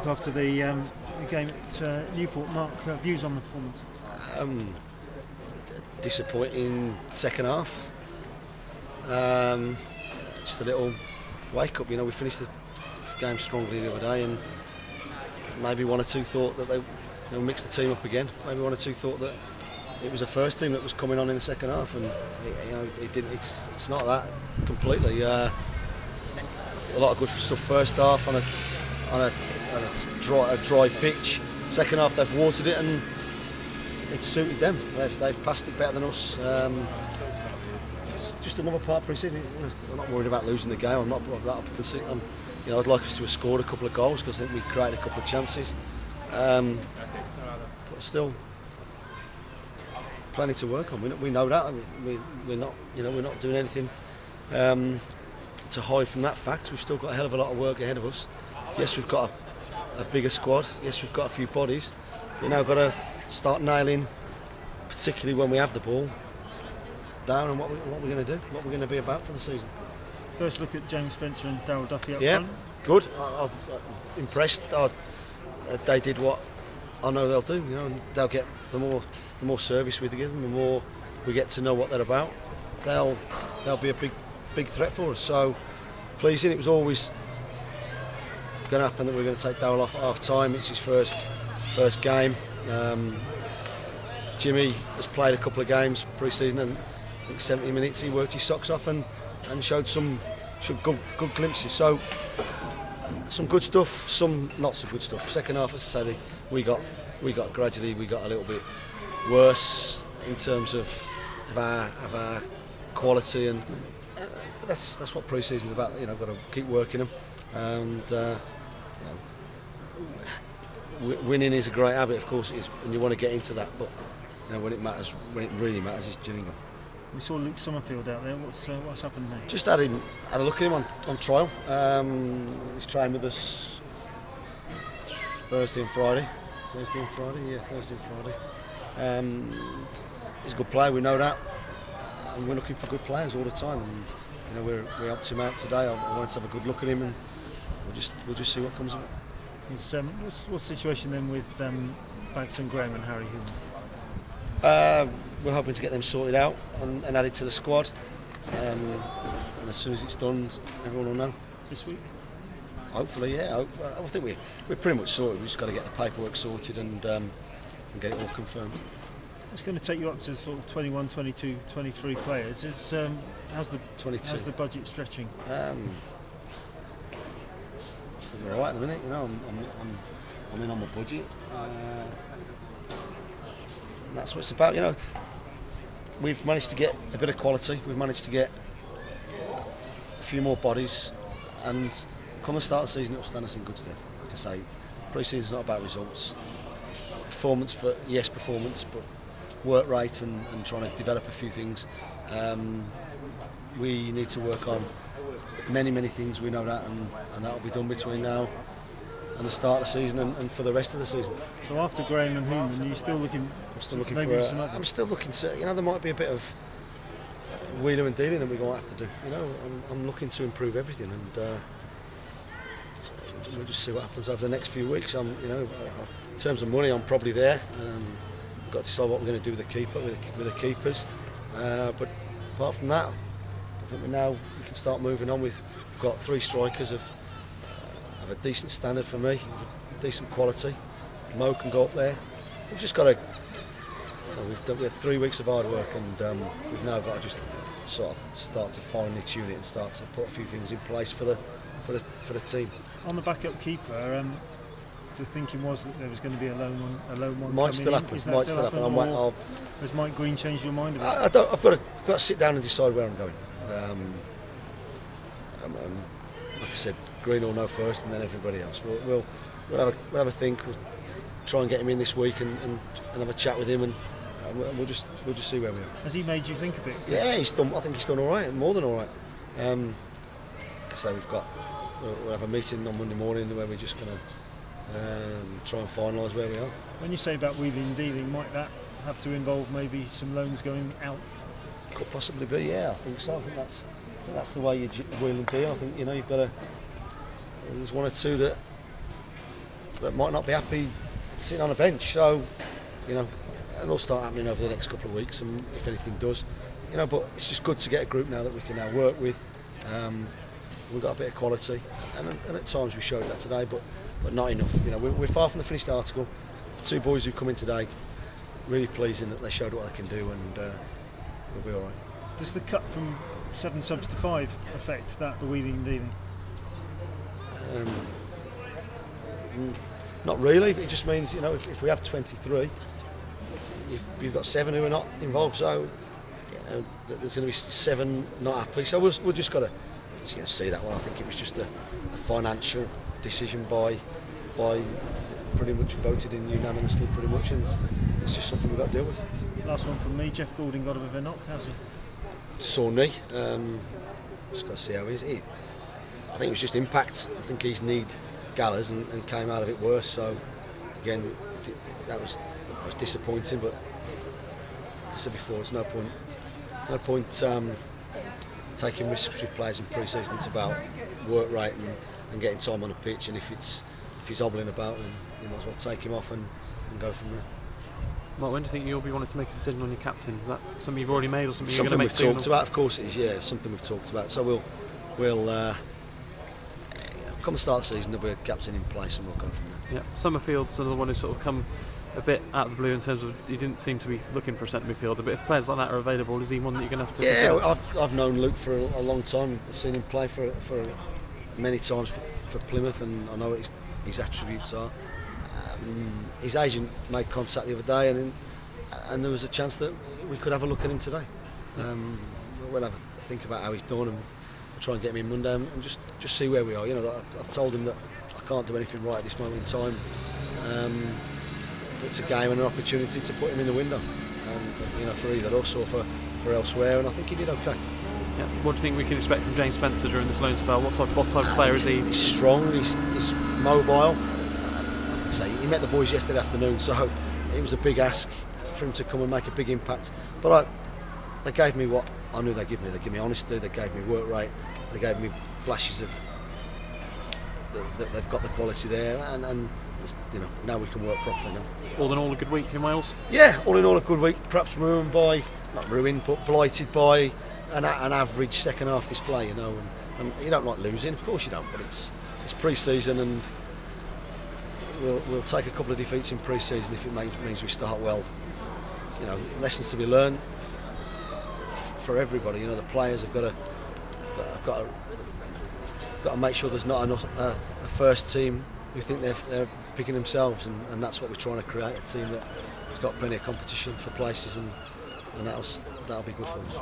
up after the game at Newport. Mark, views on the performance? Disappointing second half. Just a little wake up. We finished the game strongly the other day, and maybe one or two thought that they mixed the team up again. Maybe one or two thought that it was the first team that was coming on in the second half, and it didn't. It's not that completely. A lot of good stuff first half on a dry pitch. Second half they've watered it and it suited them. They've passed it better than us. It's just another part of pre-season. I'm not worried about losing the game. I'm not that concerned. I'd like us to have scored a couple of goals because I think we created a couple of chances. But still, plenty to work on. We know that. We're not doing anything to hide from that fact. We've still got a hell of a lot of work ahead of us. Yes, we've got a bigger squad. Yes, we've got a few bodies. We've now got to start nailing, particularly when we have the ball, down on what we're going to do, what we're going to be about for the season. First look at James Spencer and Darryl Duffy up Yeah, front. good. I'm impressed. They did what I know they'll do. And they'll get the more service we give them, the more we get to know what they're about. They'll be a big threat for us. So pleasing. It was always going to happen that we're going to take Darryl off at half time. It's his first game. Jimmy has played a couple of games pre-season, and I think 70 minutes he worked his socks off and showed some good glimpses. So some good stuff, some not so good stuff. Second half, as I say, we got gradually a little bit worse in terms of our quality, and that's what pre-season is about. Got to keep working them, and winning is a great habit, of course it is, and you want to get into that. But when it really matters, is Gillingham. We saw Luke Summerfield out there. What's happened there? Just had a look at him on trial. He's trained with us Thursday and Friday. He's a good player. We know that, and we're looking for good players all the time. And we helped him out today. I wanted to have a good look at him, and we'll just see what comes of it. What's the situation then with Bags and Graham and Harry Hume? We're hoping to get them sorted out and added to the squad. And as soon as it's done, everyone will know. This week? Hopefully, yeah. I think we're pretty much sorted. We've just got to get the paperwork sorted and get it all confirmed. It's going to take you up to sort of 21, 22, 23 players. How's the budget stretching? I think we're all right at the minute. I'm in on my budget. That's what it's about. We've managed to get a bit of quality. We've managed to get a few more bodies, and come the start of the season, it will stand us in good stead. Like I say, pre-season's not about results. Performance, but work rate and trying to develop a few things. We need to work on many things. We know that, and that will be done between now and the start of the season and for the rest of the season. So after Graham and Hume, are you still looking? I'm still looking I'm still looking to. There might be a bit of wheeler and dealing that we're going to have to do. I'm looking to improve everything, and we'll just see what happens over the next few weeks. In terms of money, I'm probably there. We've got to decide what we're going to do with the keepers. But apart from that, I think we can start moving on. We've got 3 strikers of a decent standard for me, decent quality. Mo can go up there. We've just got to. We had 3 weeks of hard work, and we've now got to just sort of start to finely tune it and start to put a few things in place for the team. On the backup keeper, the thinking was that there was going to be a lone one. Might still happen. Has Mike Green changed your mind about it? I've got to sit down and decide where I'm going. Like I said, Green will know first, and then everybody else. We'll have a think. We'll try and get him in this week and have a chat with him, and we'll just see where we are. Has he made you think a bit? Yeah, he's done. I think he's done all right, more than all right. Like I say, we'll have a meeting on Monday morning where we're just going to try and finalise where we are. When you say about wheeling and dealing, might that have to involve maybe some loans going out? Could possibly be, yeah. I think so. I think that's the way you wheel and deal. I think you've got to. There's one or two that that might not be happy sitting on a bench. So, you know, it'll start happening over the next couple of weeks, and if anything does, you know. But it's just good to get a group now that we can now work with. We've got a bit of quality, and at times we showed that today, but not enough. You know, we're far from the finished article. The 2 boys who come in today, really pleasing that they showed what they can do, and we'll be all right. Does the cut from 7 subs to 5 affect that, the wheeling and dealing? Not really. It just means, you know, if we have 23, you've got 7 who are not involved. So, you know, there's going to be 7 not happy. So we'll just got to see that one. I think it was just a financial decision by pretty much voted in unanimously, pretty much, and it's just something we've got to deal with. Last one from me. Jeff Goulding got a bit of a knock. How's he? Sore knee. Just got to see how he is. I think it was just impact. I think he's kneed Gallers and came out of it worse. So again, that was disappointing. But like I said before, it's no point taking risks with players in pre-season. It's about work rate and getting time on the pitch. And if he's hobbling about, then you might as well take him off and go from there. Well, when do you think you'll be wanting to make a decision on your captain? Is that something you've already made, or something you're something going to make? We've talked about, of course it is. Yeah, something we've talked about. So we'll come the start of the season, there'll be a captain in place, and we'll go from there. Yeah, Summerfield's another one who's sort of come a bit out of the blue in terms of he didn't seem to be looking for a centre midfielder. But if players like that are available, is he one that you're going to have to? Yeah, I've known Luke for a long time. I've seen him play for many times for Plymouth, and I know what his attributes are. His agent made contact the other day, and there was a chance that we could have a look at him today. We'll have a think about how he's done, and we'll try and get him in Monday and just see where we are. You know, I've told him that I can't do anything right at this moment in time. It's a game and an opportunity to put him in the window, and you know, for either us or for elsewhere, and I think he did okay. Yeah. What do you think we can expect from James Spencer during this loan spell? What type of player is he? He's strong. He's mobile. He met the boys yesterday afternoon, so it was a big ask for him to come and make a big impact. But they gave me what I knew they'd give me. They gave me honesty, they gave me work rate, they gave me flashes of that they've got the quality there, and it's, you know, now we can work properly now. All in all, a good week in Wales? Yeah, all in all, a good week. Perhaps not ruined, but blighted by an average second half display, you know. And you don't like losing, of course you don't, but it's pre-season, and we'll take a couple of defeats in pre-season if it means we start well. You know, lessons to be learned for everybody. You know, the players have got to make sure there's not enough a first team who think they're picking themselves, and that's what we're trying to create, a team that has got plenty of competition for places, and that'll be good for us.